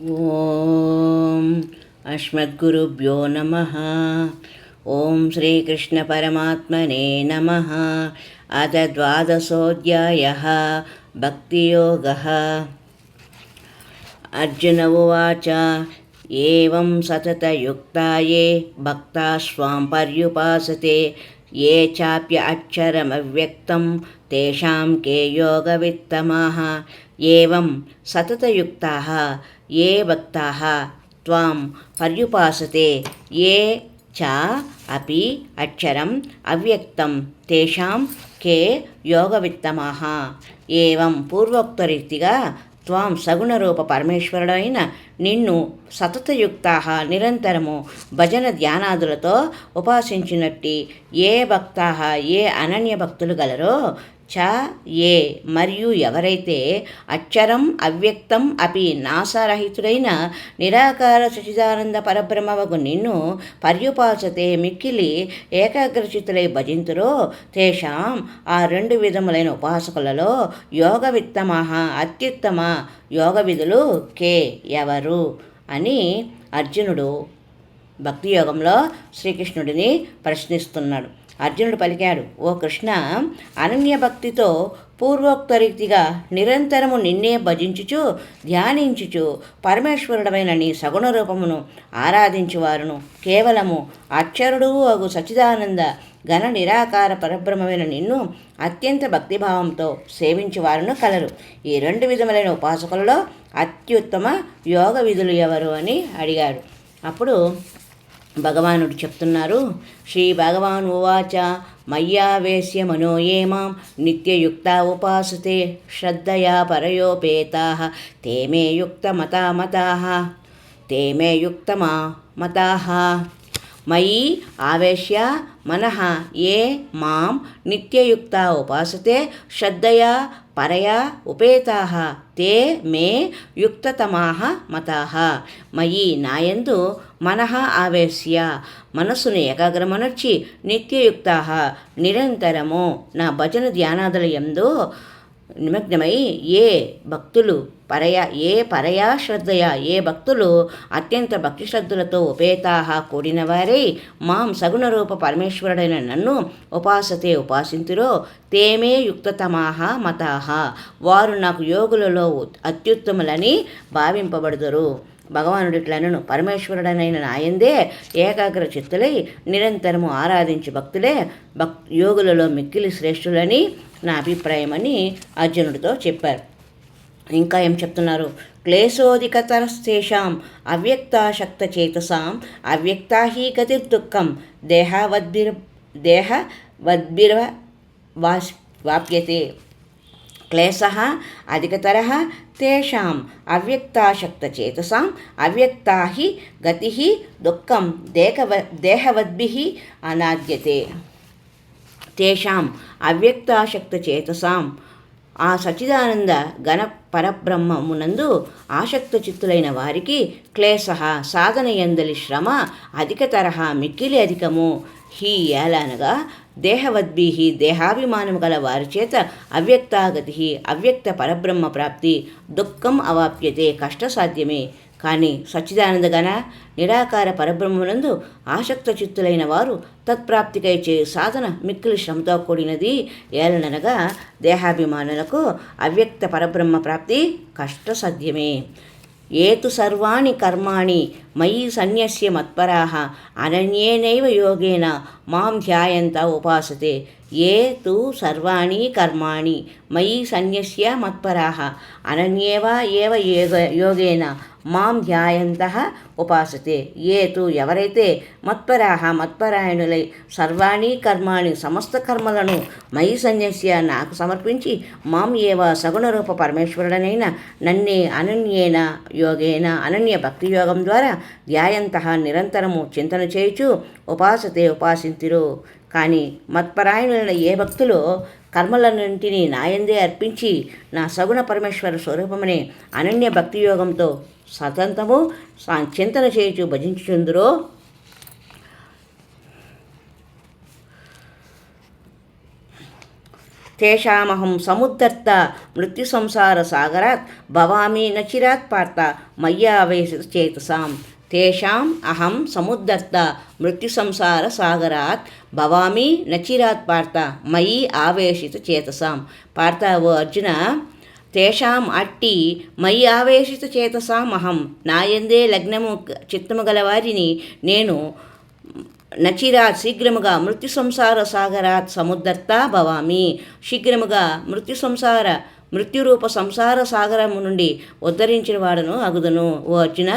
ఓం అస్మద్గురుభ్యో నమః. ఓం శ్రీకృష్ణపరమాత్మనే నమః. అథ ద్వాదశోऽధ్యాయः భక్తియోగः. అర్జున ఉవాచ ఏవం సతతయుక్తా ఏ భక్తాः స్వాం పర్యుపాసతే ఏ చాప్య అక్షరమవ్యక్తం తేషాం కే యోగవిత్తమాః. ఏవం సతతయుక్తాः ఏ భక్తాः త్వాం పర్యుపాసతే ఏ చ అపి అక్షరం అవ్యక్తం తేషాం కే యోగవిత్తమాః. ఏవం పూర్వోక్తరీతిగా త్వాం సగుణరూప పరమేశ్వరుడైన నిన్ను సతతయుక్తాః నిరంతరము భజన ధ్యానాదులతో ఉపాసించినట్టి ఏ భక్తాః ఏ అనన్య భక్తులు గలరో చ ఏ మరియు ఎవరైతే అక్షరం అవ్యక్తం అపి నాసరహితుడైన నిరాకార సచిదానంద పరబ్రహ్మవగు నిన్ను పర్యుపాసతే మిక్కిలి ఏకాగ్రచితులై భజింతురో తేషాం ఆ రెండు విధములైన ఉపాసకులలో యోగవిత్తమః అత్యుత్తమ యోగ విధులు కే ఎవరు అని అర్జునుడు భక్తి యోగంలో శ్రీకృష్ణుడిని ప్రశ్నిస్తున్నాడు. అర్జునుడు పలికాడు, ఓ కృష్ణ, అనన్య భక్తితో పూర్వోక్త రీతిగా నిరంతరము నిన్నే భజించుచు ధ్యానించుచు పరమేశ్వరుడమైన నీ సగుణ రూపమును ఆరాధించువారును కేవలము అక్షరుడు అగు సచిదానంద ఘన నిరాకార పరబ్రహ్మమైన నిన్ను అత్యంత భక్తిభావంతో సేవించువారును కలరు. ఈ రెండు విధములైన ఉపాసకులలో అత్యుత్తమ యోగ విధులు ఎవరు అని అడిగాడు. అప్పుడు భగవానుడు చెప్తున్నారు. శ్రీ భగవాన్ ఉవాచ మయ్యావేశ్య మనో ఏ మాం నిత్యయుక్తా ఉపాసతే శ్రద్ధయా పరయోపేతాః తే మే యుక్తమా మతాః. మయి ఆవేశ్య మనః ఏ మాం నిత్యయుక్తా ఉపాసతే శ్రద్ధయా పరయా ఉపేతాః తే మే యుక్తతమాః మతాః. మయి నాయందు మనః ఆవేశ్య మనస్సును ఏకాగ్రమనర్చి నిత్యయుక్తాః నిరంతరము నా భజన ధ్యానాదుల యందు నిమగ్నమై ఏ భక్తులు పరయా శ్రద్ధయా ఏ భక్తులు అత్యంత భక్తి శ్రద్ధలతో ఉపేతాః కూడిన వారై మాం సగుణరూప పరమేశ్వరుడైన నన్ను ఉపాసతే ఉపాసింతురో తేమే యుక్తతమాః మతాః. వారు నాకు యోగులలో అత్యుత్తములని భావింపబడుదురు. భగవానుడు ఇట్లనను, పరమేశ్వరుడనైన నాయందే ఏకాగ్ర చిత్తులై నిరంతరము ఆరాధించు భక్తులే యోగులలో మిక్కిలి శ్రేష్ఠులని నా అభిప్రాయమని అర్జునుడితో చెప్పారు. ఇంకా ఏం చెప్తున్నారు? క్లేశోధికతరస్తేషాం అవ్యక్తాశక్తచేతసాం అవ్యక్తా హి గతిర్దుఃఖం దేహవద్భిర్వాప్యతే. క్లేశః అధికతరః తేషాం అవ్యక్తాశక్తచేతసాం అవ్యక్తా హి గతిః దుఃఖం దేహవద్భిః అనాద్యతే. తేషాం అవ్యక్తాశక్తచేతసాం ఆ సచ్చిదానంద ఘన పరబ్రహ్మమునందు ఆసక్త చిత్తులైన వారికి క్లేశః సాధన యందలి శ్రమ అధికతరః మిక్కిలి అధికము. హి ఏలనగా దేహవద్భిః దేహాభిమానము గల వారి చేత అవ్యక్తాగతి అవ్యక్త పరబ్రహ్మ ప్రాప్తి దుఃఖం అవాప్యతే కష్టసాధ్యమే. కానీ సచ్చిదానంద గణ నిరాకార పరబ్రహ్మనందు ఆసక్త చిత్తులైన వారు తత్ప్రాప్తికై చే సాధన మిక్కిలి శ్రమతో కూడినది. ఏలనగా దేహాభిమానులకు అవ్యక్త పరబ్రహ్మ ప్రాప్తి కష్టసాధ్యమే. ఏతు సర్వాణి కర్మాణి మయి సన్యస్య మత్పరాః అనన్యేనైవ యోగేన మాం ధ్యాయంత ఉపాసతే. ఏ తు సర్వాణి కర్మాణి మయి సన్యస్య మత్పరాః అనన్యేవ ఏవ యోగేన మాం ధ్యాయంతః ఉపాసతే. ఏ తు ఎవరైతే మత్పరాః మత్పరాయణులై సర్వాణి కర్మాణి సమస్త కర్మలను మయి సన్యస్య నాకు సమర్పించి మాం ఏవ సగుణరూప పరమేశ్వరుడనైన నన్నే అనన్యేన యోగేన అనన్య భక్తి యోగం ద్వారా ధ్యాయంతః నిరంతరము చింతన చేయుచు ఉపాసతే ఉపాసింతిరు. కానీ మత్పరాయణులైన ఏ భక్తులు కర్మలన్నింటినీ నాయందే అర్పించి నా సగుణ పరమేశ్వర స్వరూపమనే అనన్య భక్తి యోగంతో సతంతము చింతన చేయుచు భజించుచుందురో తేషామహం సముద్ధర్త మృత్యుసంసారసాగరాత్ భవామి నచిరాత్ పార్త మయ్యావేశితచేతసాం. తేషాం అహం సముద్ధర్త మృత్యుసంసారసాగరాత్ భవామి నచిరాత్ పార్త మయి ఆవేశితచేతసాం. పార్త, ఓ అర్జున, తేషాం అట్టి మయి ఆవేశితచేతసాం అహం నాయందే లగ్నము చిత్తము గలవారిని నేను నచిరాత్ శీఘ్రముగా మృత్యు సంసార సాగరాత్ సముద్ధర్తా భవామి శీఘ్రముగా మృత్యురూప సంసార సాగరము నుండి ఉద్ధరించిన వాడును అగుదును. ఓ అర్జున,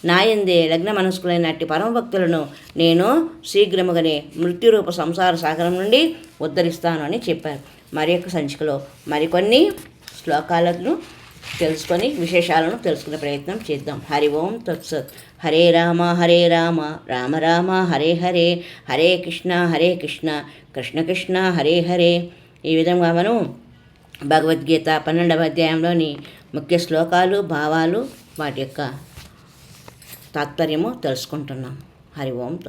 నాయందే లగ్న మనస్కులైన అట్టి పరమభక్తులను నేను శీఘ్రముగానే మృత్యురూప సంసార సాగరం నుండి ఉద్ధరిస్తాను అని చెప్పారు. మరి యొక్క సంచికలో మరికొన్ని శ్లోకాలను తెలుసుకొని విశేషాలను తెలుసుకునే ప్రయత్నం చేద్దాం. హరి ఓం తత్సత్. హరే రామ రామ రామ హరే హరే, హరే కృష్ణ కృష్ణ కృష్ణ హరే హరే. ఈ విధంగా మనం భగవద్గీత 12వ అధ్యాయంలోని ముఖ్య శ్లోకాలు, భావాలు, వాటి యొక్క తాత్పర్యము తెలుసుకుంటున్నాం. హరి ఓం తత్సత్.